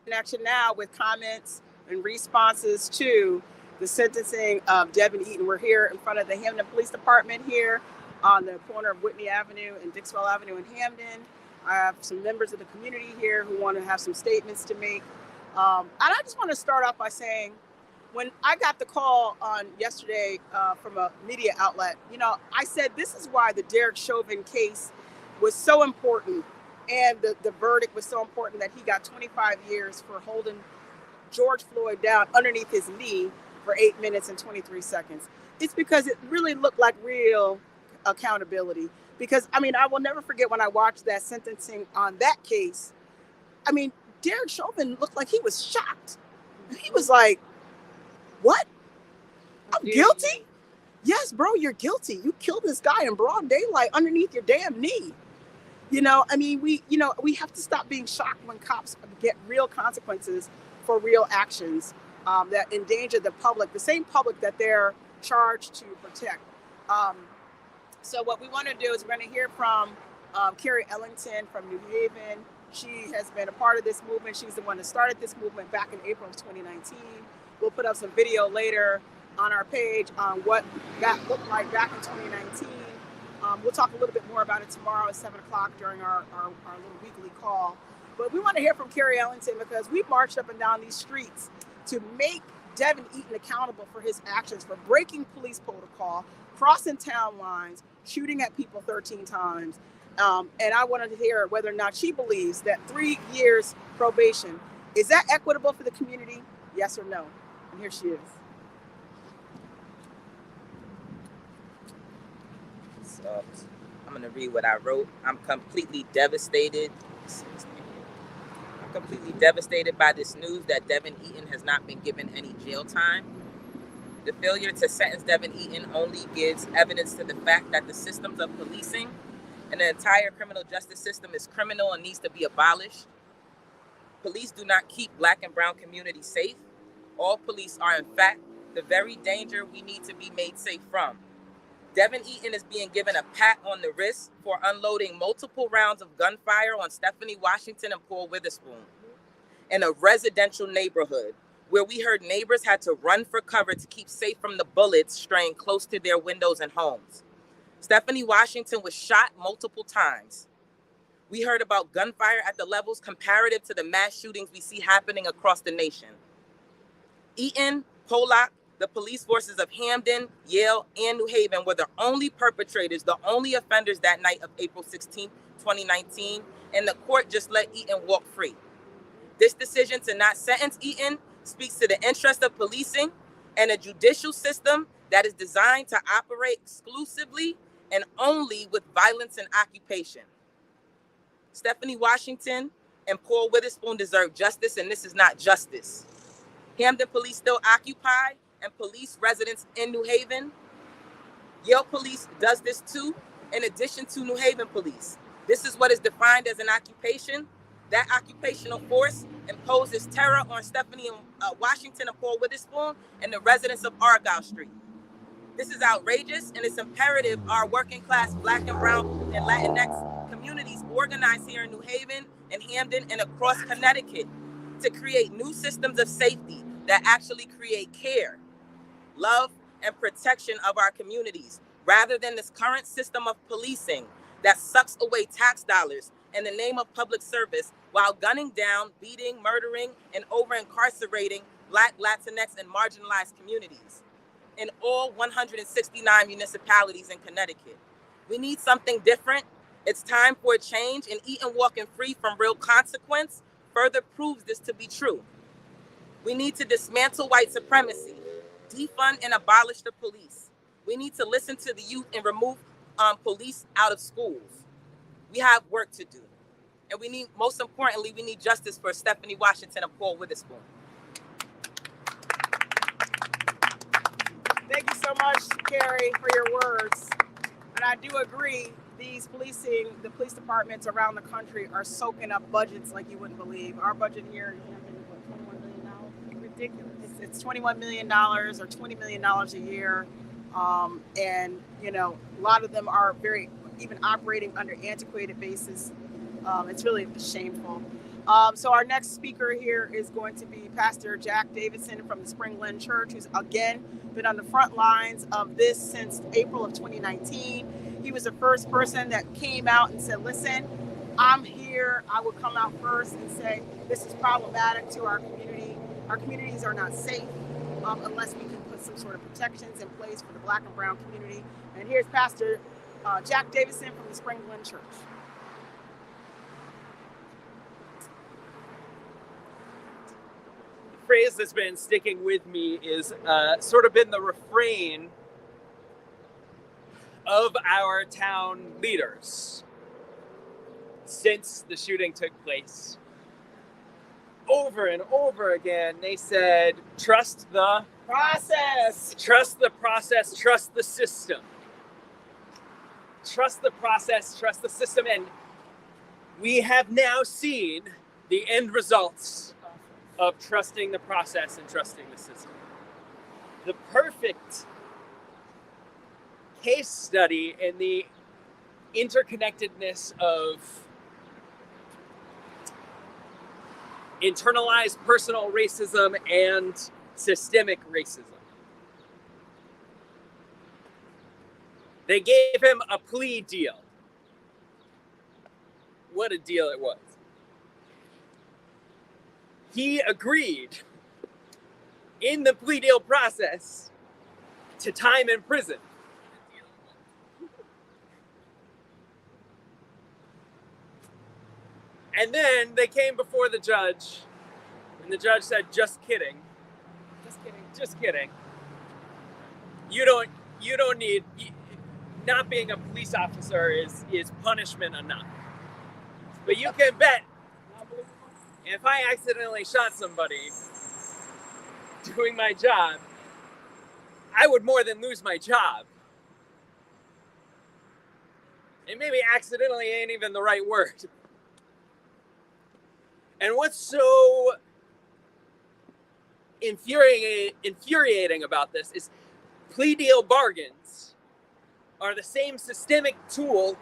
Action now with comments and responses to the sentencing of Devin Eaton. We're here in front of the Hampton Police Department here on the corner of Whitney Avenue and Dixwell Avenue in Hampton. I have some members of the community here who want to have some statements to make. And I just want to start off by saying, when I got the call on yesterday from a media outlet, I said this is why the Derek Chauvin case was so important, and the verdict was so important, that he got 25 years for holding George Floyd down underneath his knee for 8 minutes and 23 seconds. It's because it really looked like real accountability. Because, I will never forget when I watched that sentencing on that case. Derek Chauvin looked like he was shocked. He was like, what? I'm guilty? Yes, bro, you're guilty. You killed this guy in broad daylight underneath your damn knee. We have to stop being shocked when cops get real consequences for real actions that endanger the public, the same public that they're charged to protect. So what we want to do is we're going to hear from Carrie Ellington from New Haven. She has been a part of this movement. She's the one that started this movement back in April of 2019. We'll put up some video later on our page on what that looked like back in 2019. We'll talk a little bit more about it tomorrow at 7 o'clock during our little weekly call. But we want to hear from Carrie Ellington because we marched up and down these streets to make Devin Eaton accountable for his actions, for breaking police protocol, crossing town lines, shooting at people 13 times. And I wanted to hear whether or not she believes that 3 years probation, is that equitable for the community? Yes or no? And here she is. So I'm going to read what I wrote. I'm completely devastated by this news that Devin Eaton has not been given any jail time. The failure to sentence Devin Eaton only gives evidence to the fact that the systems of policing and the entire criminal justice system is criminal and needs to be abolished. Police do not keep Black and brown communities safe. All police are, in fact, the very danger we need to be made safe from. Devin Eaton is being given a pat on the wrist for unloading multiple rounds of gunfire on Stephanie Washington and Paul Witherspoon in a residential neighborhood where we heard neighbors had to run for cover to keep safe from the bullets straying close to their windows and homes. Stephanie Washington was shot multiple times. We heard about gunfire at the levels comparative to the mass shootings we see happening across the nation. Eaton, Pollock, the police forces of Hampden, Yale, and New Haven were the only perpetrators, the only offenders that night of April 16, 2019, and the court just let Eaton walk free. This decision to not sentence Eaton speaks to the interest of policing and a judicial system that is designed to operate exclusively and only with violence and occupation. Stephanie Washington and Paul Witherspoon deserve justice, and this is not justice. Hampden police still occupy and police residents in New Haven. Yale police does this too, in addition to New Haven police. This is what is defined as an occupation. That occupational force imposes terror on Stephanie Washington and Paul Witherspoon and the residents of Argyle Street. This is outrageous, and it's imperative our working class Black and brown and Latinx communities organize here in New Haven and Hampden and across Connecticut to create new systems of safety that actually create care, love, and protection of our communities, rather than this current system of policing that sucks away tax dollars in the name of public service while gunning down, beating, murdering, and over-incarcerating Black, Latinx, and marginalized communities in all 169 municipalities in Connecticut. We need something different. It's time for a change, and Eaton walking free from real consequence further proves this to be true. We need to dismantle white supremacy, defund and abolish the police. We need to listen to the youth and remove police out of schools. We have work to do. And most importantly, we need justice for Stephanie Washington and Paul Witherspoon. Thank you so much, Carrie, for your words. And I do agree, the police departments around the country are soaking up budgets like you wouldn't believe. Our budget here in Hampton is what, $21 million? Ridiculous. It's $21 million or $20 million a year. And, a lot of them are even operating under antiquated basis. It's really shameful. So our next speaker here is going to be Pastor Jack Davidson from the Spring Glen Church, who's again been on the front lines of this since April of 2019. He was the first person that came out and said, listen, I'm here. I will come out first and say, this is problematic to our community. Our communities are not safe unless we can put some sort of protections in place for the Black and brown community. And here's Pastor Jack Davidson from the Spring Glen Church. The phrase that's been sticking with me is sort of been the refrain of our town leaders since the shooting took place. Over and over again, they said, trust the Process. Trust the process, trust the system. Trust the process, trust the system. And we have now seen the end results of trusting the process and trusting the system. The perfect case study in the interconnectedness of internalized personal racism and systemic racism. They gave him a plea deal. What a deal it was. He agreed in the plea deal process to time in prison. And then they came before the judge, and the judge said, just kidding. Just kidding. You don't need, not being a police officer is punishment enough. But you can bet if I accidentally shot somebody doing my job, I would more than lose my job. And maybe accidentally ain't even the right word. And what's so infuriating about this is plea deal bargains are the same systemic tool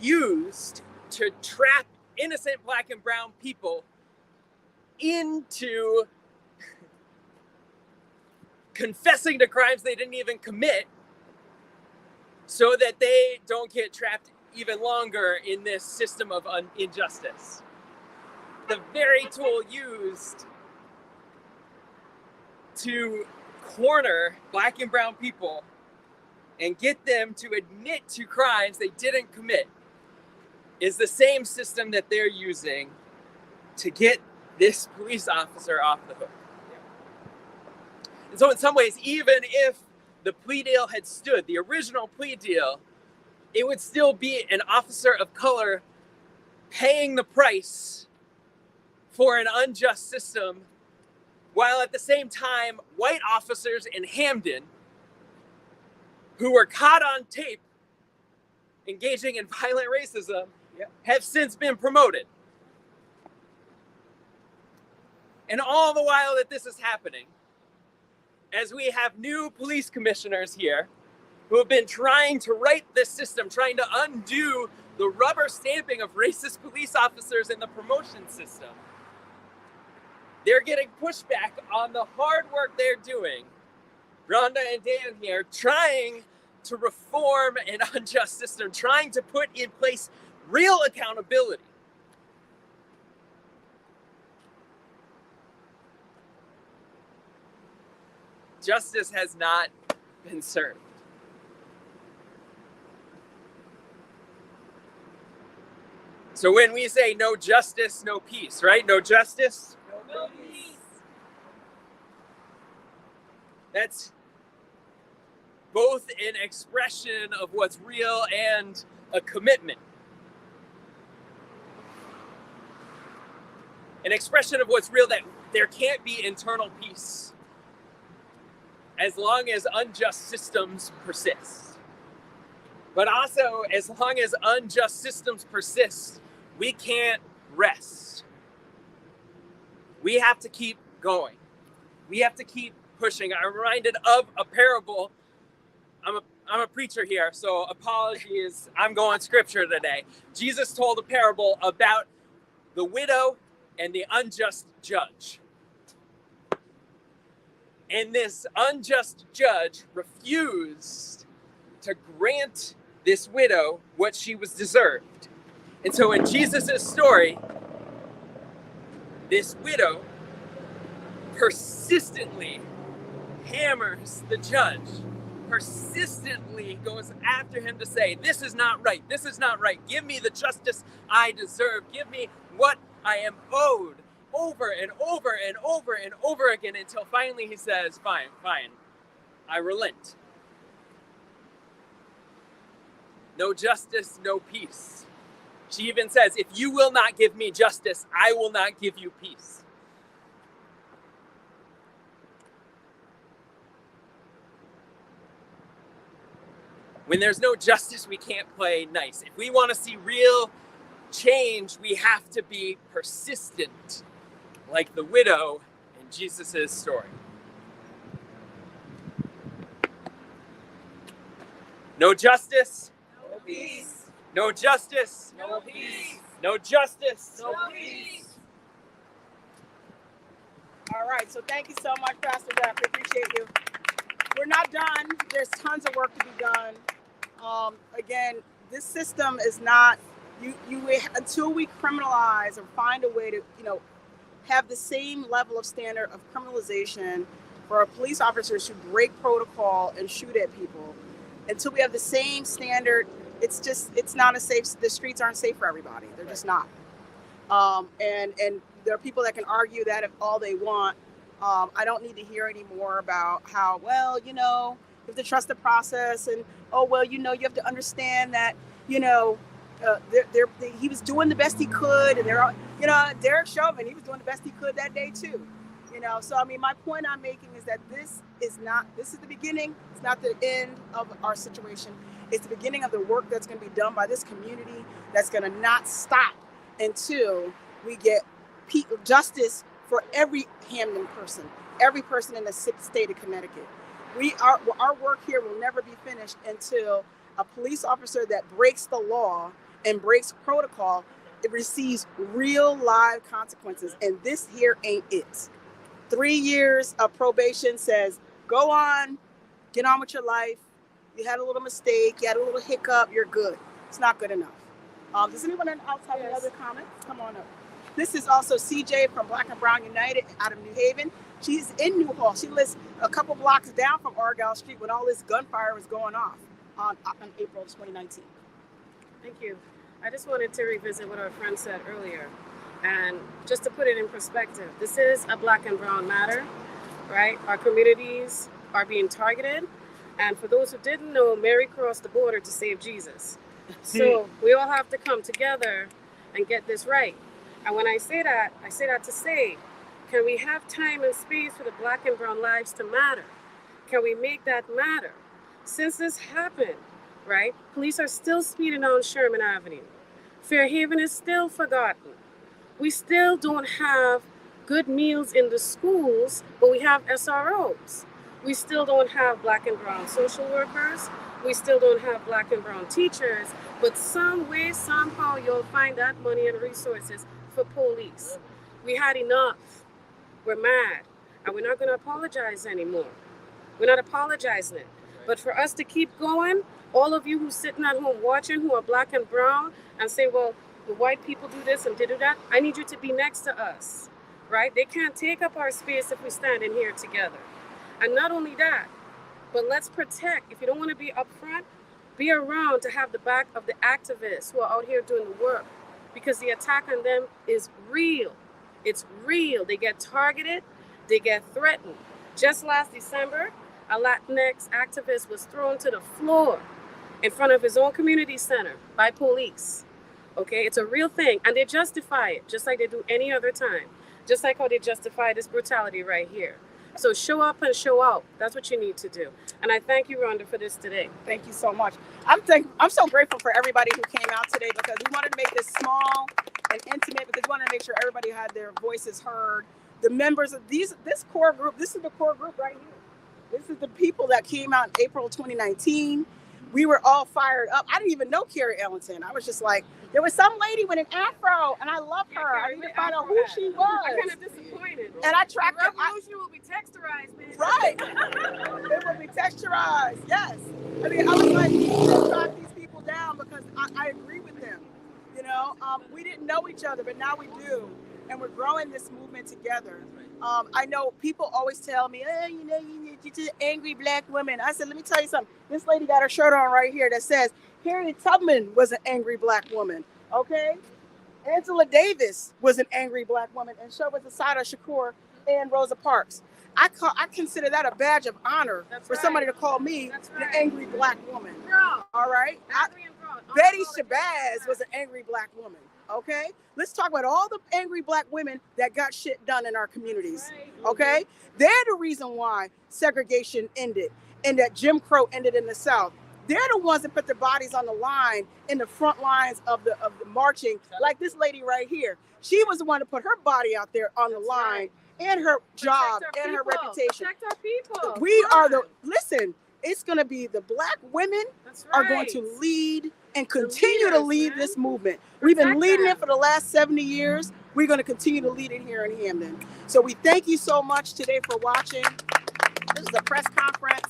used to trap innocent Black and brown people into confessing to crimes they didn't even commit so that they don't get trapped even longer in this system of injustice. The very tool used to corner Black and brown people and get them to admit to crimes they didn't commit is the same system that they're using to get this police officer off the hook. And so in some ways, even if the plea deal had stood, the original plea deal, it would still be an officer of color paying the price for an unjust system, while at the same time, white officers in Hamden who were caught on tape engaging in violent racism have since been promoted. And all the while that this is happening, as we have new police commissioners here who have been trying to right this system, trying to undo the rubber stamping of racist police officers in the promotion system, they're getting pushback on the hard work they're doing. Rhonda and Dan here trying to reform an unjust system, trying to put in place real accountability. Justice has not been served. So when we say no justice, no peace, right? No justice, no peace. That's both an expression of what's real and a commitment. An expression of what's real, that there can't be internal peace as long as unjust systems persist. But also, as long as unjust systems persist, we can't rest. We have to keep going. We have to keep pushing. I'm reminded of a parable. I'm a preacher here, so apologies. I'm going scripture today. Jesus told a parable about the widow and the unjust judge. And this unjust judge refused to grant this widow what she was deserved. And so in Jesus' story, this widow persistently hammers the judge, persistently goes after him to say, this is not right, this is not right, give me the justice I deserve, give me what I am owed, over and over and over and over again, until finally he says, fine, I relent. No justice, no peace. She even says, if you will not give me justice, I will not give you peace. When there's no justice, we can't play nice. If we want to see real change, we have to be persistent, like the widow in Jesus' story. No justice, No peace. no justice, No peace. no justice. No peace. All right, so thank you so much, Pastor Jeff. We appreciate you. We're not done. There's tons of work to be done. Again, this system is not, until we criminalize or find a way to, have the same level of standard of criminalization for our police officers who break protocol and shoot at people. Until we have the same standard, it's not a safe, the streets aren't safe for everybody. They're just not. And there are people that can argue that if all they want. I don't need to hear any more about how, well, you have to trust the process, and, you have to understand that, he was doing the best he could, and Derek Chauvin, he was doing the best he could that day too. So my point I'm making is that this is the beginning. It's not the end of our situation. It's the beginning of the work that's going to be done by this community that's going to not stop until we get justice for every Hamden person, every person in the state of Connecticut. Our work here will never be finished until a police officer that breaks the law and breaks protocol, it receives real live consequences. And this here ain't it. 3 years of probation says, go on, get on with your life. You had a little mistake, you had a little hiccup, you're good. It's not good enough. Does anyone else have any other comments? Come on up. This is also CJ from Black and Brown United out of New Haven. She's in Newhall. She lives a couple blocks down from Argyle Street when all this gunfire was going off on April 2019. Thank you. I just wanted to revisit what our friend said earlier. And just to put it in perspective, this is a Black and Brown matter, right? Our communities are being targeted. And for those who didn't know, Mary crossed the border to save Jesus. So we all have to come together and get this right. And when I say that to say, can we have time and space for the Black and Brown lives to matter? Can we make that matter? Since this happened, right, police are still speeding on Sherman Avenue. Fairhaven is still forgotten. We still don't have good meals in the schools, but we have SROs. We still don't have Black and Brown social workers. We still don't have Black and Brown teachers, but some way, somehow, you'll find that money and resources for police. We had enough. We're mad, and we're not going to apologize anymore. We're not apologizing it. But for us to keep going, all of you who's sitting at home watching, who are Black and Brown, and say, well, the white people do this and they do that, I need you to be next to us, right? They can't take up our space if we stand in here together. And not only that, but let's protect. If you don't want to be up front, be around to have the back of the activists who are out here doing the work, because the attack on them is real. It's real. They get targeted. They get threatened. Just last December, a Latinx activist was thrown to the floor in front of his own community center by police. Okay, it's a real thing. And they justify it just like they do any other time. Just like how they justify this brutality right here. So show up and show out. That's what you need to do. And I thank you, Rhonda, for this today. Thank you so much. I'm so grateful for everybody who came out today, because we wanted to make this small and intimate, because we wanted to make sure everybody had their voices heard. The members of this core group, this is the core group right here. This is the people that came out in April 2019. we were all fired up. I didn't even know Carrie Ellington. I was just like, there was some lady with an afro, and I love her. I didn't find out who she was. I'm kind of disappointed. And I tracked her. Revolution will be texturized, man. Right. It will be texturized. Yes. I mean, I was like, let's track these people down because I agree with them. You know, we didn't know each other, but now we do. And we're growing this movement together. I know people always tell me, you know, you're just angry black women. I said, let me tell you something. This lady got her shirt on right here that says, Harriet Tubman was an angry black woman. Okay? Angela Davis was an angry black woman, and so was Assata Shakur and Rosa Parks. I consider that a badge of honor for somebody to call me an angry black woman. All right? Betty Shabazz was an angry black woman. Okay? Let's talk about all the angry black women that got shit done in our communities. Okay? They're the reason why segregation ended and that Jim Crow ended in the South. They're the ones that put their bodies on the line in the front lines of the marching, like this lady right here. She was the one to put her body out there on the line and her job and her reputation. Protect our people. We are listen, it's going to be the black women are going to lead and continue to lead this movement. We've been leading it for the last 70 years. We're going to continue to lead it here in Hamden. So we thank you so much today for watching. This is a press conference.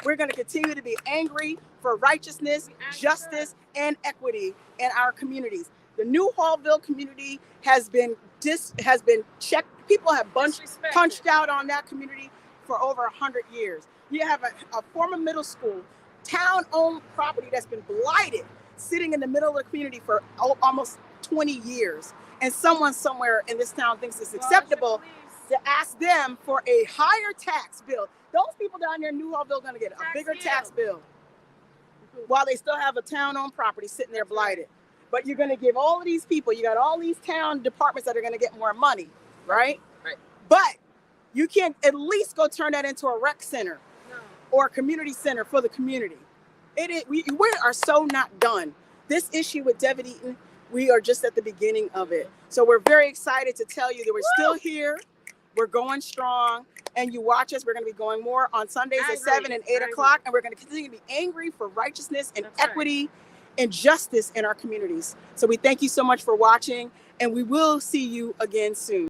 We're going to continue to be angry for righteousness, justice, and equity in our communities. The New Hallville community has been checked. People have punched out on that community for over 100 years. You have a former middle school, town-owned property that's been blighted, sitting in the middle of the community for almost 20 years. And someone somewhere in this town thinks it's acceptable to ask them for a higher tax bill. Those people down there in New Hallville are going to get a bigger tax bill while they still have a town-owned property sitting there blighted. But you're going to give all of these people, you got all these town departments that are going to get more money, right? Right. But you can't at least go turn that into a rec center or a community center for the community. We are so not done. This issue with Devin Eaton, we are just at the beginning of it. So we're very excited to tell you that we're still here. We're going strong. And you watch us. We're going to be going more on Sundays at 7 and 8 o'clock. And we're going to continue to be angry for righteousness and equity and justice in our communities. So we thank you so much for watching. And we will see you again soon.